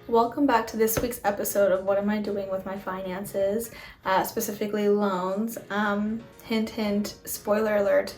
Welcome back to this week's episode of What Am I Doing with My Finances, specifically loans. Hint, hint, spoiler alert,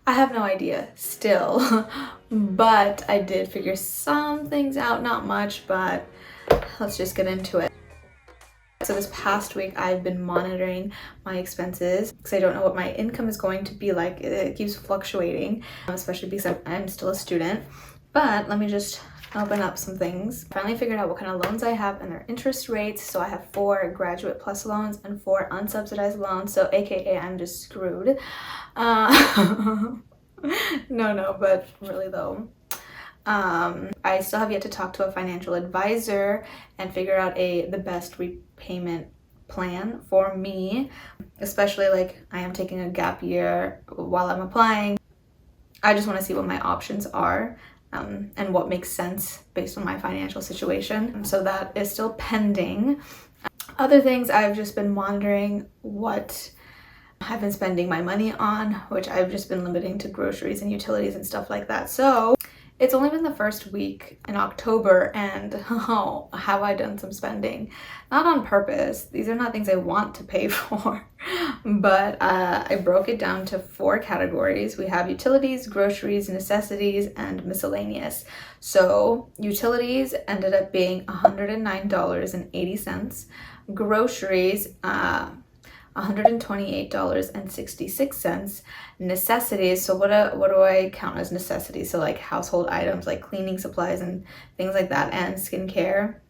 I have no idea still, but I did figure some things out, not much, but let's just get into it. So this past week, I've been monitoring my expenses because I don't know what my income is going to be like. It keeps fluctuating, especially because I'm still a student. But let me just open up some things. Finally figured out what kind of loans I have and their interest rates. So I have 4 graduate plus loans and 4 unsubsidized loans. So AKA I'm just screwed. No, but really though. I still have yet to talk to a financial advisor and figure out the best repayment plan for me, especially like I am taking a gap year while I'm applying. I just want to see what my options are and what makes sense based on my financial situation. So that is still pending. Other things, I've just been monitoring what I've been spending my money on, which I've just been limiting to groceries and utilities and stuff like that. So it's only been the first week in October and oh, have I done some spending. Not on purpose. These are not things I want to pay for, but I broke it down to 4 categories. We have utilities, groceries, necessities, and miscellaneous. So utilities ended up being $109.80. Groceries, $128.66. Necessities, so what do I count as necessities? So like household items like cleaning supplies and things like that, and skincare.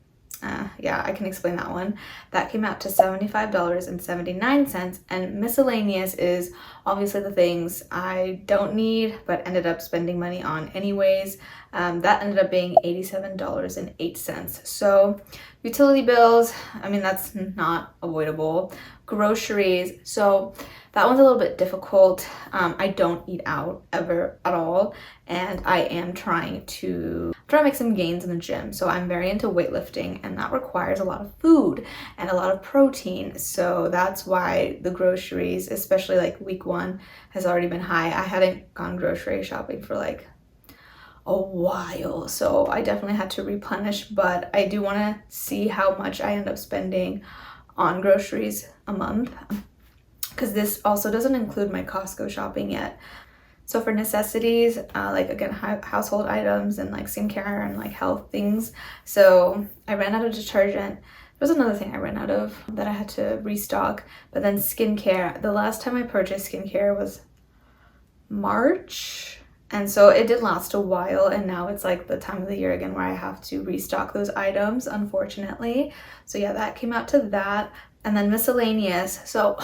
Yeah, I can explain that one. That came out to $75.79. And miscellaneous is obviously the things I don't need but ended up spending money on anyways. That ended up being $87.08. So utility bills, I mean, that's not avoidable. Groceries, so that one's a little bit difficult. I don't eat out ever at all, and I am trying to make some gains in the gym. So I'm very into weightlifting, and that requires a lot of food and a lot of protein. So that's why the groceries, especially like week 1, has already been high. I hadn't gone grocery shopping for like a while, so I definitely had to replenish, but I do want to see how much I end up spending on groceries a month, because this also doesn't include my Costco shopping yet. So for necessities, like again, household items and like skincare and like health things. So I ran out of detergent. There was another thing I ran out of that I had to restock, but then skincare. The last time I purchased skincare was March. And so it did last a while, and now it's like the time of the year again where I have to restock those items, unfortunately. So yeah, that came out to that. And then miscellaneous. So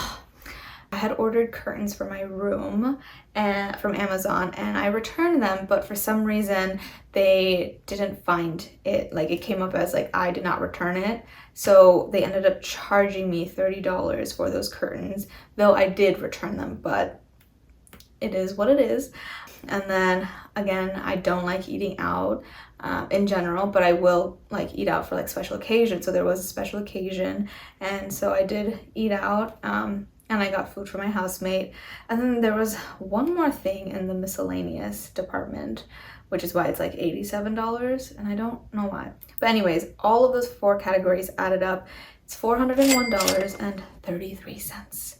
I had ordered curtains for my room and from Amazon, and I returned them, but for some reason they didn't find it. Like it came up as like I did not return it. So they ended up charging me $30 for those curtains, though I did return them, but it is what it is. And then again, I don't like eating out in general, but I will like eat out for like special occasions. So there was a special occasion, and so I did eat out, and I got food for my housemate. And then there was one more thing in the miscellaneous department, which is why it's like $87, and I don't know why. But anyways, all of those 4 categories added up, it's $401.33.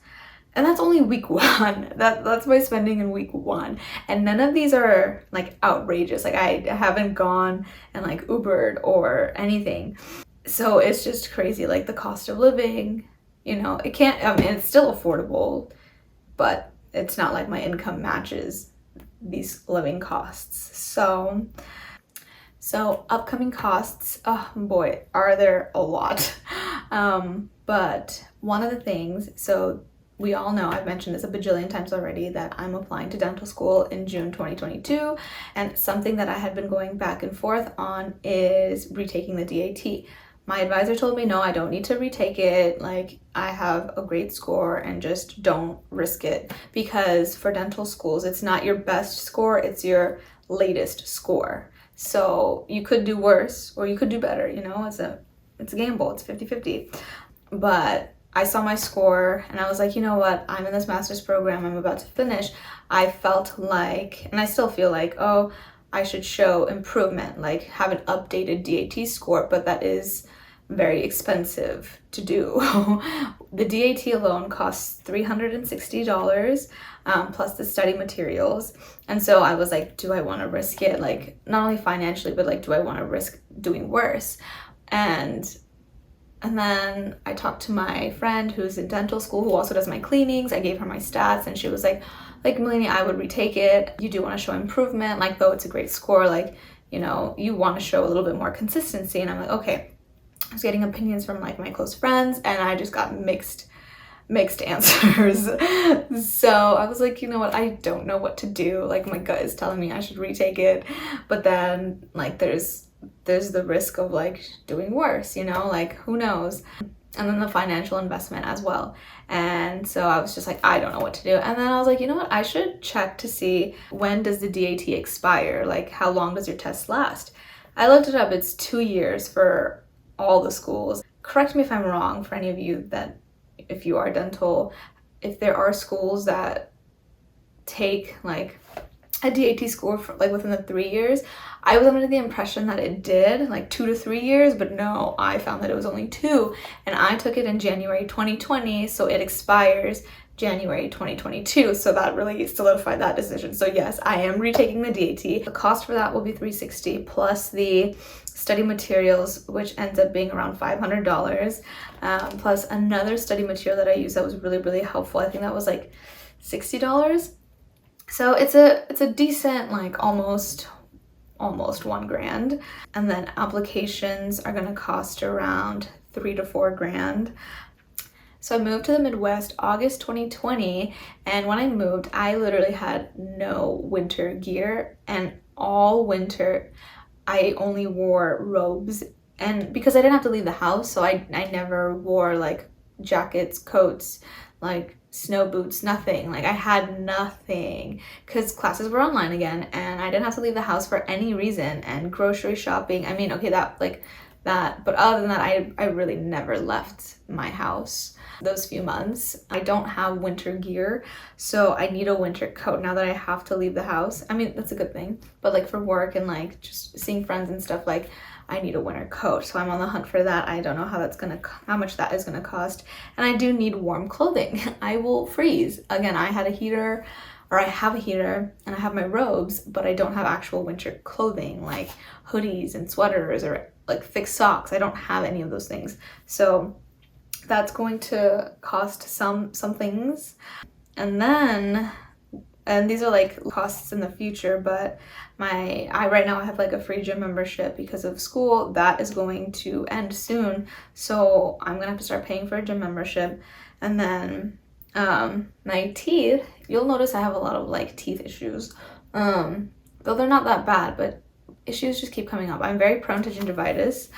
And that's only week 1. That's my spending in week 1. And none of these are like outrageous. Like I haven't gone and like Ubered or anything. So it's just crazy. Like the cost of living, it can't, I mean, it's still affordable, but it's not like my income matches these living costs. So upcoming costs, oh boy, are there a lot. But one of the things, so we all know, I've mentioned this a bajillion times already, that I'm applying to dental school in June 2022. And something that I had been going back and forth on is retaking the DAT. My advisor told me, no, I don't need to retake it. Like I have a great score and just don't risk it, because for dental schools, it's not your best score, it's your latest score. So you could do worse or you could do better, it's a gamble, it's 50-50. But I saw my score and I was like, you know what? I'm in this master's program. I'm about to finish. I felt like, and I still feel like, oh, I should show improvement, like have an updated DAT score, but that is very expensive to do. The DAT alone costs $360 plus the study materials. And so I was like, do I want to risk it? Like, not only financially, but like, do I want to risk doing worse? And then I talked to my friend who's in dental school, who also does my cleanings. I gave her my stats, and she was like, Melanie, I would retake it. You do want to show improvement, like, though it's a great score, like, you know, you want to show a little bit more consistency. And I'm like, okay. I was getting opinions from like my close friends, and I just got mixed answers. So I was like, you know what, I don't know what to do. Like, my gut is telling me I should retake it, but then like there's the risk of like doing worse, you know, like who knows. And then the financial investment as well. And so I was just like, I don't know what to do. And then I was like, you know what, I should check to see, when does the DAT expire? Like, how long does your test last? I looked it up. It's 2 years for all the schools. Correct me if I'm wrong, for any of you that, if you are dental, if there are schools that take like a DAT score for like within the 3 years. I was under the impression that it did like 2 to 3 years, but no, I found that it was only 2, and I took it in January 2020, so it expires January 2022. So that really solidified that decision. So yes, I am retaking the DAT. The cost for that will be $360 plus the study materials, which ends up being around $500, plus another study material that I used that was really helpful. I think that was like $60. So it's a decent, like almost $1,000. And then applications are gonna cost around $3 to $4,000. So I moved to the Midwest August 2020, and when I moved, I literally had no winter gear, and all winter I only wore robes. And because I didn't have to leave the house, so I never wore like jackets, coats, like snow boots, nothing. Like, I had nothing because classes were online again, and I didn't have to leave the house for any reason. And grocery shopping, I mean, okay, that, but other than that, I really never left my house those few months. I don't have winter gear, so I need a winter coat now that I have to leave the house. I mean, that's a good thing, but like for work and like just seeing friends and stuff, like I need a winter coat. So I'm on the hunt for that. I don't know how much that is gonna cost. And I do need warm clothing. I will freeze. Again, I have a heater, and I have my robes, but I don't have actual winter clothing like hoodies and sweaters or like thick socks. I don't have any of those things. So that's going to cost some things. And then, and these are like costs in the future, but right now I have like a free gym membership because of school. That is going to end soon, so I'm gonna have to start paying for a gym membership. And then my teeth, you'll notice I have a lot of like teeth issues, though they're not that bad, but issues just keep coming up. I'm very prone to gingivitis.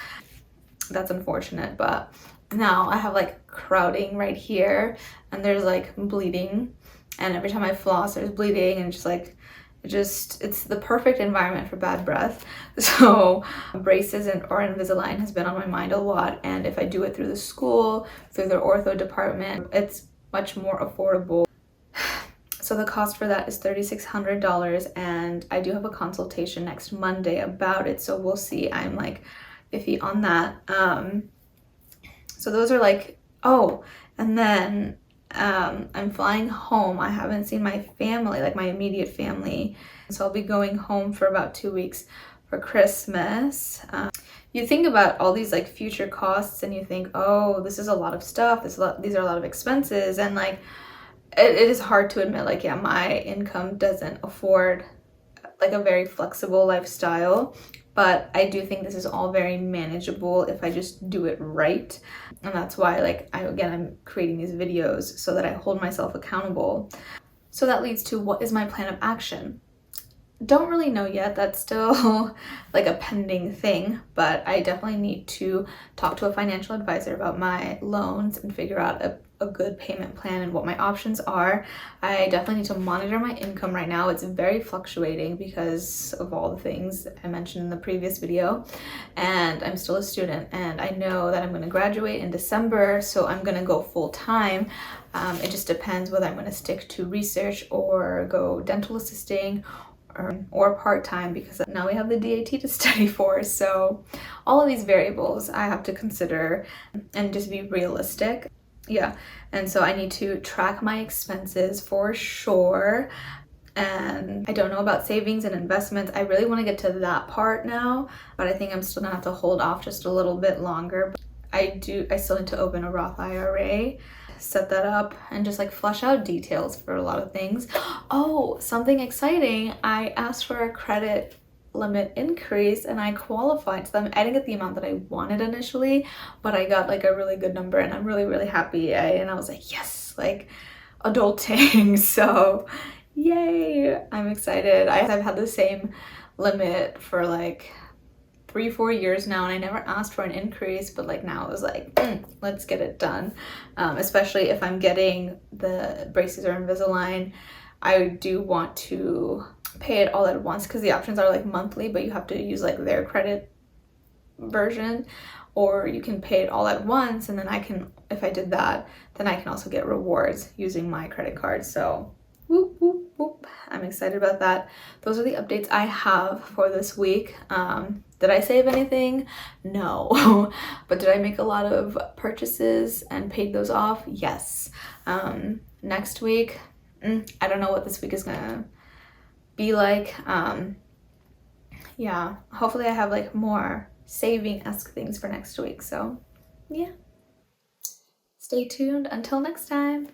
That's unfortunate, but now I have like crowding right here, and there's like bleeding, and every time I floss there's bleeding, and it's the perfect environment for bad breath. So braces or Invisalign has been on my mind a lot, and if I do it through the school, through their ortho department, it's much more affordable. So the cost for that is $3,600, and I do have a consultation next Monday about it, so we'll see. I'm like iffy on that. So those are like, oh, and then I'm flying home. I haven't seen my family, like my immediate family, so I'll be going home for about 2 weeks for Christmas. You think about all these like future costs, and you think, oh, this is a lot of stuff, these are a lot of expenses, and like it is hard to admit, like, yeah, my income doesn't afford like a very flexible lifestyle, but I do think this is all very manageable if I just do it right. And that's why, like, I'm creating these videos so that I hold myself accountable. So that leads to, what is my plan of action? Don't really know yet. That's still like a pending thing, but I definitely need to talk to a financial advisor about my loans and figure out a good payment plan and what my options are. I definitely need to monitor my income right now. It's very fluctuating because of all the things I mentioned in the previous video, and I'm still a student, and I know that I'm going to graduate in December, so I'm going to go full-time. It just depends whether I'm going to stick to research or go dental assisting or part-time, because now we have the DAT to study for. So all of these variables I have to consider and just be realistic. Yeah, and so I need to track my expenses for sure. And I don't know about savings and investments. I really want to get to that part now, but I think I'm still gonna have to hold off just a little bit longer. I still need to open a Roth IRA, set that up, and just like flesh out details for a lot of things. Oh, something exciting. I asked for a credit limit increase and I qualified. So I didn't get the amount that I wanted initially, but I got like a really good number and I'm really, really happy. And I was like, yes, like adulting. So yay, I'm excited. I've had the same limit for like 3-4 years now and I never asked for an increase, but like now it was like let's get it done. Especially if I'm getting the braces or Invisalign, I do want to pay it all at once, because the options are like monthly, but you have to use like their credit version, or you can pay it all at once, and then I can, if I did that, then I can also get rewards using my credit card. So whoop, whoop, whoop. I'm excited about that. Those are the updates I have for this week. Did I save anything? No. But did I make a lot of purchases and paid those off? Yes. Next week, I don't know what this week is gonna be like. Yeah, hopefully I have like more saving-esque things for next week. So yeah, stay tuned until next time.